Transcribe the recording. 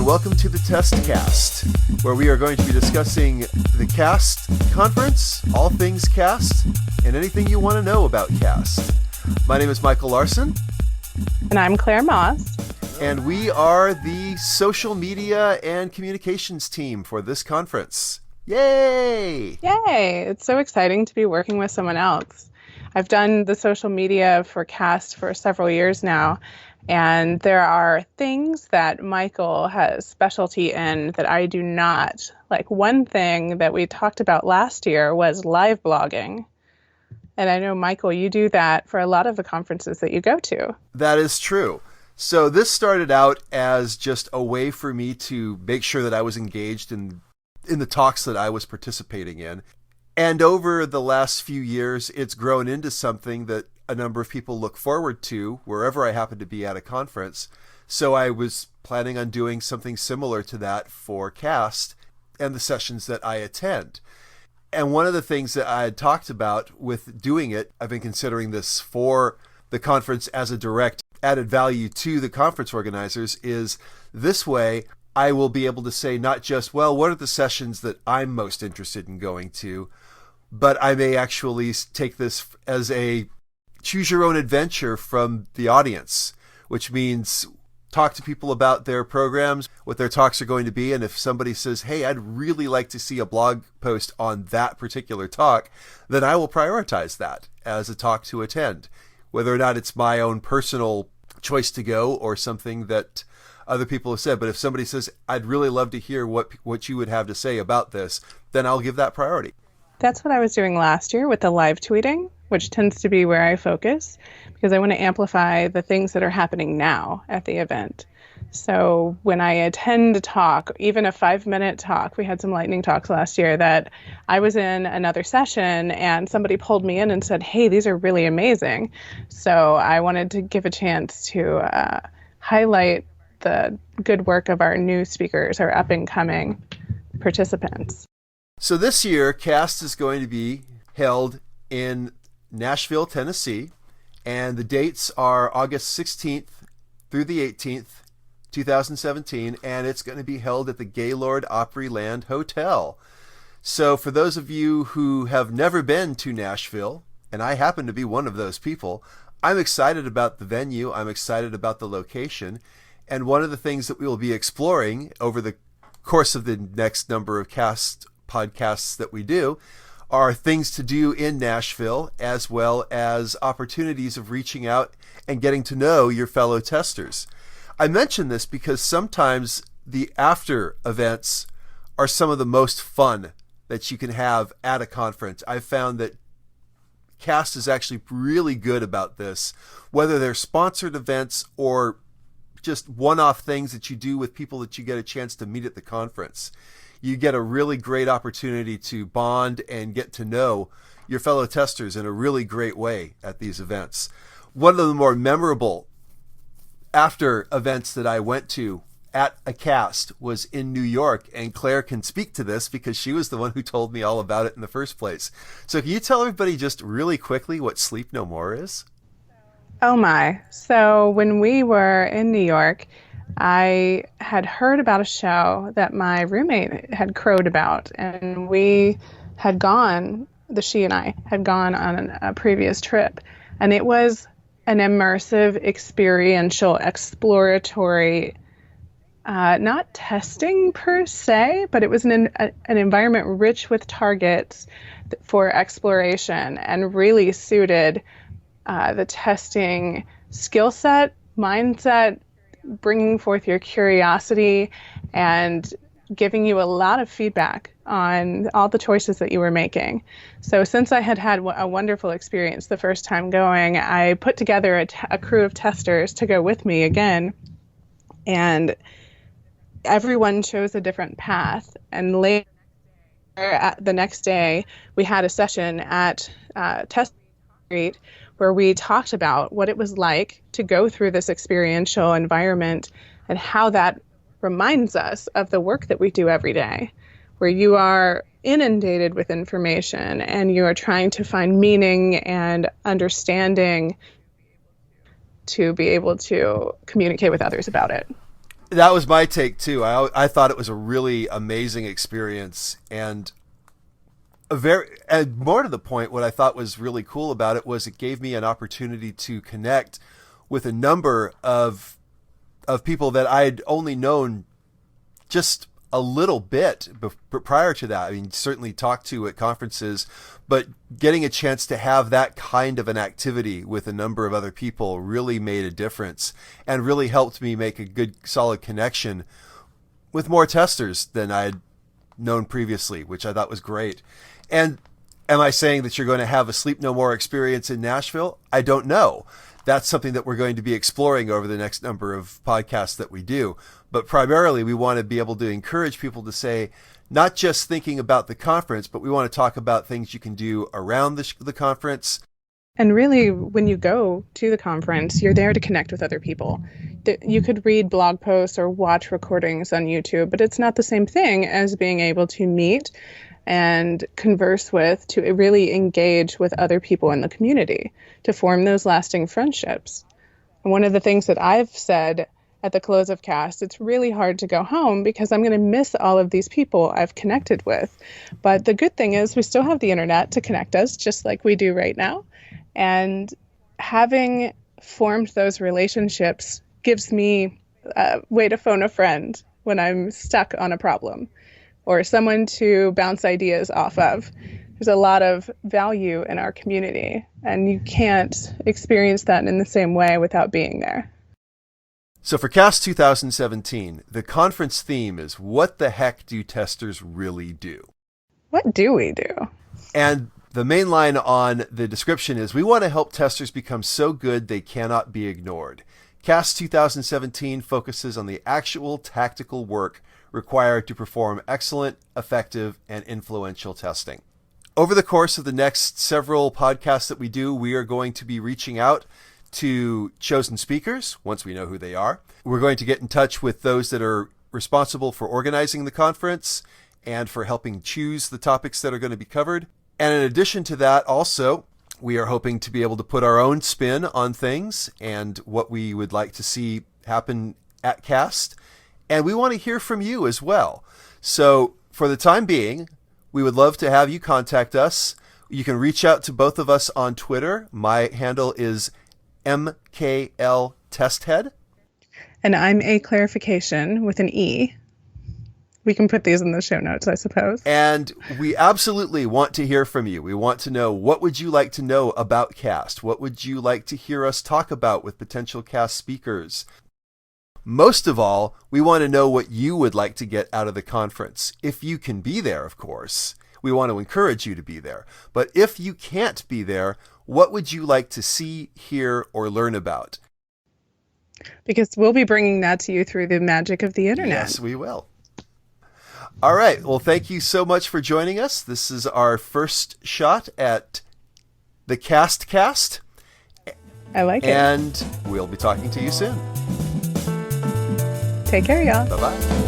welcome to the CASTcast, where we are going to be discussing the CAST conference, all things CAST, and anything you want to know about CAST. My name is Michael Larson. And I'm Claire Moss. And we are the social media and communications team for this conference. Yay! Yay! It's so exciting to be working with someone else. I've done the social media for CAST for several years now, and there are things that Michael has specialty in that I do not. Like one thing that we talked about last year was live blogging. And I know, Michael, you do that for a lot of the conferences that you go to. That is true. So this started out as just a way for me to make sure that I was engaged in the talks that I was participating in. And over the last few years, it's grown into something that a number of people look forward to wherever I happen to be at a conference. So I was planning on doing something similar to that for CAST and the sessions that I attend. And one of the things that I had talked about with doing it, I've been considering this for the conference as a direct added value to the conference organizers, is this way I will be able to say not just, well, what are the sessions that I'm most interested in going to, but I may actually take this as a choose your own adventure from the audience, which means talk to people about their programs, what their talks are going to be. And if somebody says, hey, I'd really like to see a blog post on that particular talk, then I will prioritize that as a talk to attend, whether or not it's my own personal choice to go or something that other people have said. But if somebody says, I'd really love to hear what you would have to say about this, then I'll give that priority. That's what I was doing last year with the live tweeting, which tends to be where I focus because I want to amplify the things that are happening now at the event. So when I attend a talk, even a 5-minute talk, we had some lightning talks last year that I was in another session and somebody pulled me in and said, hey, these are really amazing. So I wanted to give a chance to highlight the good work of our new speakers, our up and coming participants. So this year, CAST is going to be held in Nashville, Tennessee, and the dates are August 16th through the 18th, 2017, and it's going to be held at the Gaylord Opryland Hotel. So for those of you who have never been to Nashville, and I happen to be one of those people, I'm excited about the venue, I'm excited about the location, and one of the things that we will be exploring over the course of the next number of CAST podcasts that we do are things to do in Nashville, as well as opportunities of reaching out and getting to know your fellow testers. I mention this because sometimes the after events are some of the most fun that you can have at a conference. I've found that CAST is actually really good about this, whether they're sponsored events or just one-off things that you do with people that you get a chance to meet at the conference. You get a really great opportunity to bond and get to know your fellow testers in a really great way at these events. One of the more memorable after events that I went to at a CAST was in New York, and Claire can speak to this because she was the one who told me all about it in the first place. So can you tell everybody just really quickly what Sleep No More is? Oh my. So when we were in New York, I had heard about a show that my roommate had crowed about, and we had gone, she and I had gone on a previous trip, and it was an immersive, experiential, exploratory, not testing per se, but it was an environment rich with targets for exploration and really suited the testing skill set, mindset, bringing forth your curiosity and giving you a lot of feedback on all the choices that you were making. So since I had had a wonderful experience the first time going, I put together a crew of testers to go with me again, and everyone chose a different path. And later, the next day, we had a session at Test Street where we talked about what it was like to go through this experiential environment and how that reminds us of the work that we do every day, where you are inundated with information and you are trying to find meaning and understanding to be able to communicate with others about it. That was my take too. I thought it was a really amazing experience, and and more to the point, what I thought was really cool about it was it gave me an opportunity to connect with a number of people that I'd only known just a little bit prior to that. I mean, certainly talked to at conferences, but getting a chance to have that kind of an activity with a number of other people really made a difference and really helped me make a good, solid connection with more testers than I'd known previously, which I thought was great. And am I saying that you're going to have a Sleep No More experience in Nashville? I don't know. That's something that we're going to be exploring over the next number of podcasts that we do. But primarily, we want to be able to encourage people to say, not just thinking about the conference, but we want to talk about things you can do around the conference. And really, when you go to the conference, you're there to connect with other people. You could read blog posts or watch recordings on YouTube, but it's not the same thing as being able to meet and converse with, to really engage with other people in the community, to form those lasting friendships. And one of the things that I've said at the close of CAST, it's really hard to go home because I'm going to miss all of these people I've connected with. But the good thing is we still have the internet to connect us, just like we do right now. And having formed those relationships gives me a way to phone a friend when I'm stuck on a problem, or someone to bounce ideas off of. There's a lot of value in our community, and you can't experience that in the same way without being there. So for CAST 2017, the conference theme is, what the heck do testers really do? What do we do? And the main line on the description is, we want to help testers become so good they cannot be ignored. CAST 2017 focuses on the actual tactical work required to perform excellent, effective, and influential testing. Over the course of the next several podcasts that we do, we are going to be reaching out to chosen speakers once we know who they are. We're going to get in touch with those that are responsible for organizing the conference and for helping choose the topics that are going to be covered. And in addition to that, also, we are hoping to be able to put our own spin on things and what we would like to see happen at CAST. And we want to hear from you as well. So for the time being, we would love to have you contact us. You can reach out to both of us on Twitter. My handle is MKL Testhead. And I'm A Clarification with an E. We can put these in the show notes, I suppose. And we absolutely want to hear from you. We want to know, what would you like to know about CAST? What would you like to hear us talk about with potential CAST speakers? Most of all, we want to know what you would like to get out of the conference. If you can be there, of course. We want to encourage you to be there. But if you can't be there, what would you like to see, hear, or learn about? Because we'll be bringing that to you through the magic of the internet. Yes, we will. All right. Well, thank you so much for joining us. This is our first shot at the CASTcast. I like it. And we'll be talking to you soon. Take care, y'all. Bye-bye.